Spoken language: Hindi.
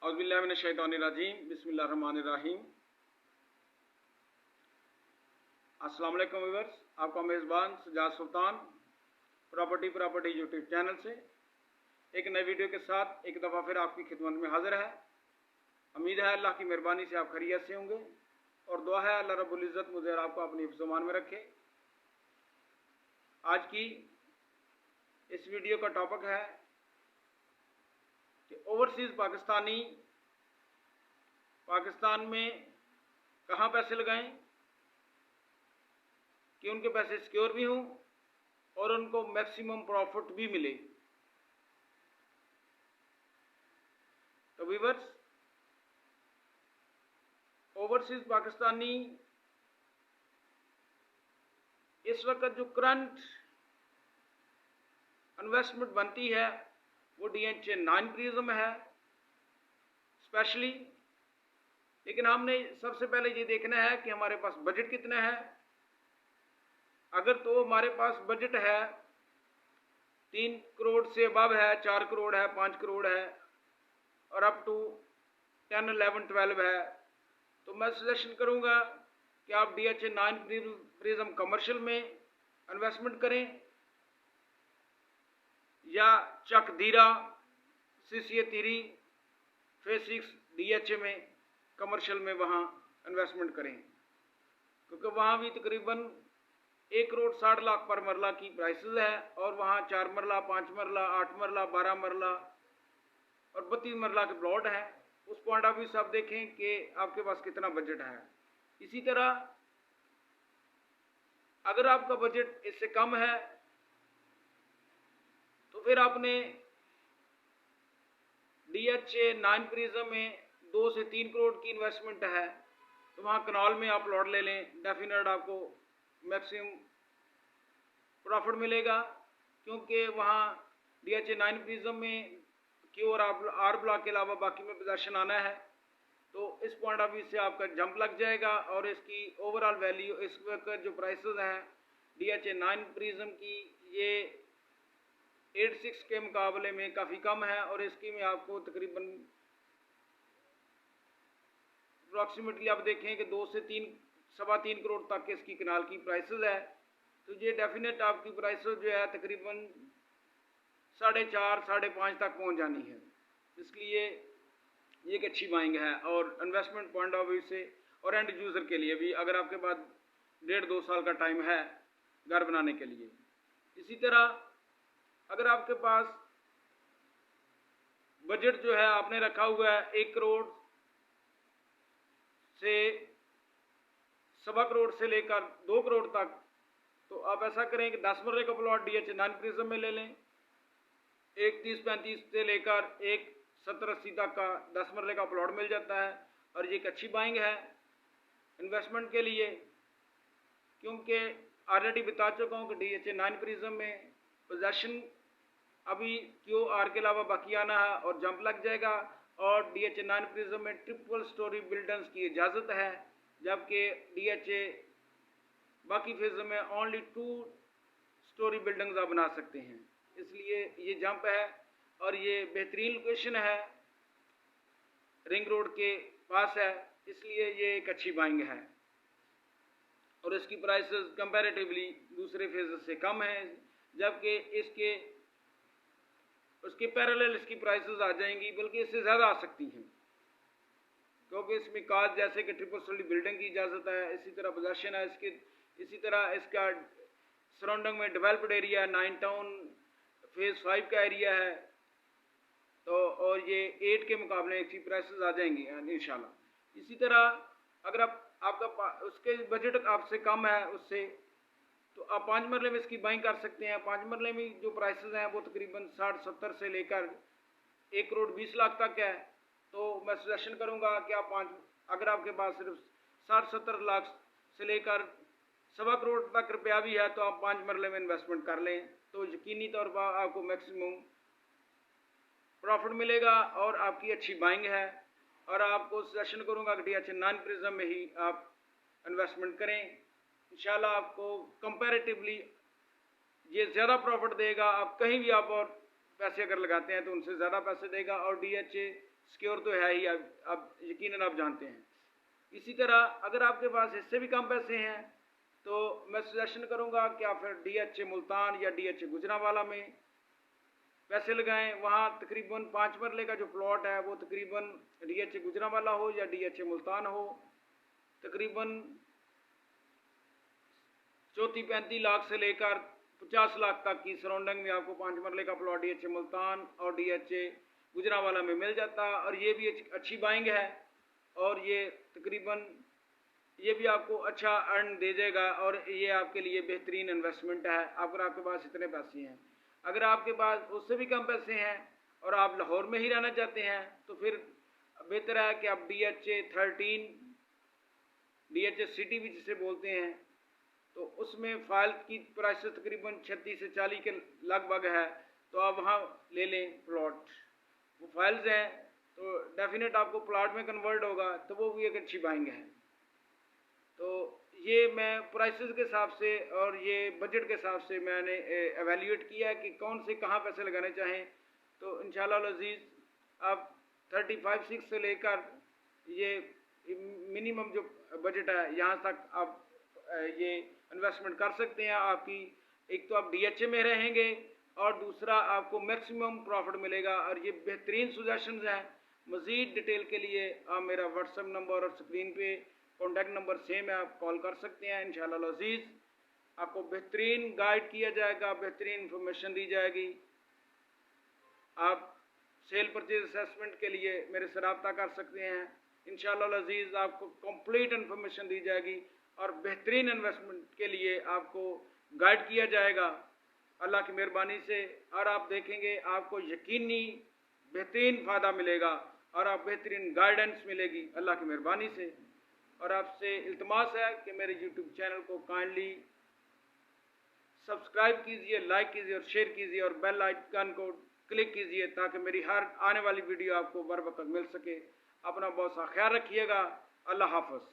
औज़ुबिल्लाहिमिनश्शैतानिर्रजीम बिस्मिल्लाहिर्रहमानिर्रहीम। अस्सलाम वालेकुम व्यूअर्स, आपका मेज़बान सजाद सुल्तान प्रॉपर्टी यूट्यूब चैनल से एक नई वीडियो के साथ एक दफ़ा फिर आपकी खिदमत में हाज़िर है। उम्मीद है अल्लाह की मेहरबानी से आप खैरियत से होंगे और दुआ है अल्लाह रब्बुल इज़्ज़त मुझे और आपको अपनी हिफ्ज़-ओ-मान में रखे। आज की इस वीडियो का टॉपिक है कि ओवरसीज़ पाकिस्तान में कहाँ पैसे लगाएं कि उनके पैसे सिक्योर भी हों और उनको मैक्सिमम प्रॉफिट भी मिले। तो व्यूअर्स, ओवरसीज़ पाकिस्तानी इस वक्त जो करंट इन्वेस्टमेंट बनती है वो DH9 प्रिज्म है स्पेशली। लेकिन हमने सबसे पहले ये देखना है कि हमारे पास बजट कितना है। अगर तो हमारे पास बजट है 3 करोड़ से अबव है, 4 करोड़ है, 5 करोड़ है और अप टू 10, 11, 12 है, तो मैं सजेशन करूंगा कि आप DH9 प्रिज्म कमर्शियल में इन्वेस्टमेंट करें या चकधीरा CCA3 फेज 6 DHA में कमर्शियल में वहाँ इन्वेस्टमेंट करें, क्योंकि वहाँ भी तकरीबन 1 करोड़ 60 लाख पर मरला की प्राइसेस है और वहाँ 4 मरला, 5 मरला, 8 मरला, 12 मरला और 32 मरला के प्लॉट हैं। उस पॉइंट ऑफ व्यू से आप देखें कि आपके पास कितना बजट है। इसी तरह अगर आपका बजट इससे कम है तो फिर आपने DH9 प्रिज्म में 2 से 3 करोड़ की इन्वेस्टमेंट है तो वहाँ कनाल में आप प्लॉट ले लें, डेफिनेट आपको मैक्सिमम प्रॉफिट मिलेगा, क्योंकि वहाँ DH9 प्रिज्म में Q और R ब्लॉक के अलावा बाकी में पोजेशन आना है। तो इस पॉइंट ऑफ व्यू से आपका जंप लग जाएगा और इसकी ओवरऑल वैल्यू इस वक्त जो प्राइसेस हैं DH9 प्रिज्म की ये 86 के मुकाबले में काफ़ी कम है और इसकी में आपको तकरीबन अप्रॉक्सीमेटली आप देखें कि 2 से 3, 3.25 करोड़ तक के इसकी कनाल की प्राइसेस है। तो ये डेफिनेट आपकी प्राइसेस जो है तकरीबन 4.5, 5.5 तक पहुंच जानी है। इसलिए ये एक अच्छी बाइंग है और इन्वेस्टमेंट पॉइंट ऑफ व्यू से और एंड यूज़र के लिए भी, अगर आपके पास 1.5-2 साल का टाइम है घर बनाने के लिए। इसी तरह अगर आपके पास बजट जो है आपने रखा हुआ है 1 करोड़ से 1.25 करोड़ से लेकर 2 करोड़ तक, तो आप ऐसा करें कि 10 मरले का प्लॉट DH9 प्रिज्म में ले लें। 1.30-35 से लेकर 1.70-80 तक का 10 मरले का प्लॉट मिल जाता है और ये एक अच्छी बाइंग है इन्वेस्टमेंट के लिए, क्योंकि ऑलरेडी बता चुका हूँ कि DH9 प्रिज्म में पोजेशन अभी QR के अलावा बाकी आना है और जंप लग जाएगा। और DH9 प्रिज्म में ट्रिपल स्टोरी बिल्डिंग्स की इजाज़त है, जबकि DHA बाकी फेज में ओनली 2 स्टोरी बिल्डिंग्स आप बना सकते हैं। इसलिए ये जंप है और ये बेहतरीन लोकेशन है, रिंग रोड के पास है, इसलिए ये एक अच्छी बाइंग है और इसकी प्राइसेस कंपैरेटिवली दूसरे फेज से कम है, जबकि उसके पैरेलल इसकी प्राइसेस आ जाएंगी, बल्कि इससे ज़्यादा आ सकती हैं, क्योंकि इसमें काज जैसे कि ट्रिपल स्टोरी बिल्डिंग की इजाज़त है, इसी तरह पोजेशन है इसकी, इसी तरह इसका सराउंडिंग में डेवलप्ड एरिया है, 9 टाउन फेज 5 का एरिया है। तो और ये 8 के मुकाबले अच्छी प्राइसेस आ जाएंगी इंशाल्लाह। इसी तरह अगर आपका उसके बजट आपसे कम है उससे, तो आप 5 मरले में इसकी बाइंग कर सकते हैं। 5 मरले में जो प्राइसेस हैं वो तकरीबन 60-70 से लेकर 1 करोड़ 20 लाख तक है। तो मैं सजेशन करूंगा कि आप अगर आपके पास सिर्फ 60-70 लाख से लेकर 1.25 करोड़ तक रुपया भी है तो आप 5 मरले में इन्वेस्टमेंट कर लें, तो यकीनी तौर पर आपको मैक्सिमम प्रॉफिट मिलेगा और आपकी अच्छी बाइंग है। और आपको सजेशन करूंगा कि DH9 प्रिज्म में ही आप इन्वेस्टमेंट करें, इंशाल्लाह आपको कंपैरेटिवली ये ज़्यादा प्रॉफिट देगा। आप कहीं भी आप और पैसे अगर लगाते हैं तो उनसे ज़्यादा पैसे देगा और DHA सिक्योर तो है ही, आप यकीनन आप जानते हैं। इसी तरह अगर आपके पास इससे भी कम पैसे हैं तो मैं सजेशन करूंगा कि आप फिर DHA मुल्तान या DHA गुजरांवाला में पैसे लगाएं। वहाँ तकरीबन 5 मरले का जो प्लॉट है वो तकरीबन DHA गुजरांवाला हो या DHA मुल्तान हो, तकरीबन 34-35 लाख से लेकर 50 लाख तक की सराउंडिंग में आपको 5 मरले का प्लॉट DHA मुल्तान और DHA गुजरांवाला में मिल जाता है। और ये भी अच्छी बाइंग है और ये तकरीबन ये भी आपको अच्छा अर्न दे जाएगा और ये आपके लिए बेहतरीन इन्वेस्टमेंट है अगर आपके पास इतने पैसे हैं। अगर आपके पास उससे भी कम पैसे हैं और आप लाहौर में ही रहना चाहते हैं तो फिर बेहतर है कि आप DHA 13 DHA सिटी भी जिसे बोलते हैं, तो उसमें फाइल की प्राइस तकरीबन 36 से 40 के लगभग है, तो आप वहाँ ले लें प्लॉट। वो फाइल्स हैं तो डेफिनेट आपको प्लॉट में कन्वर्ट होगा, तो वो भी एक अच्छी बाइंग है। तो ये मैं प्राइसेस के हिसाब से और ये बजट के हिसाब से मैंने एवेल्यूएट किया है कि कौन से कहाँ पैसे लगाने चाहें। तो इंशाल्लाह अज़ीज़ आप 35-6 से लेकर ये मिनिमम जो बजट है यहाँ तक आप ये इन्वेस्टमेंट कर सकते हैं। आपकी एक तो आप DHA में रहेंगे और दूसरा आपको मैक्सिमम प्रॉफिट मिलेगा और ये बेहतरीन सजेशंस हैं। मज़ीद डिटेल के लिए आप मेरा व्हाट्सएप नंबर और स्क्रीन पे कॉन्टैक्ट नंबर सेम है, आप कॉल कर सकते हैं। इंशाल्लाह अज़ीज़ आपको बेहतरीन गाइड किया जाएगा, बेहतरीन इंफॉर्मेशन दी जाएगी। आप सेल परचेज असेसमेंट के लिए मेरे से रब्ता कर सकते हैं। इंशाल्लाह अज़ीज़ आपको कंप्लीट इंफॉर्मेशन दी जाएगी और बेहतरीन इन्वेस्टमेंट के लिए आपको गाइड किया जाएगा अल्लाह की मेहरबानी से। और आप देखेंगे आपको यकीनी बेहतरीन फ़ायदा मिलेगा और आप बेहतरीन गाइडेंस मिलेगी अल्लाह की मेहरबानी से। और आपसे इल्तमास है कि मेरे YouTube चैनल को काइंडली सब्सक्राइब कीजिए, लाइक कीजिए और शेयर कीजिए और बेल आइकन को क्लिक कीजिए ताकि मेरी हर आने वाली वीडियो आपको बर वक्त मिल सके। अपना बहुत सा ख्याल रखिएगा। अल्लाह हाफ़िज़।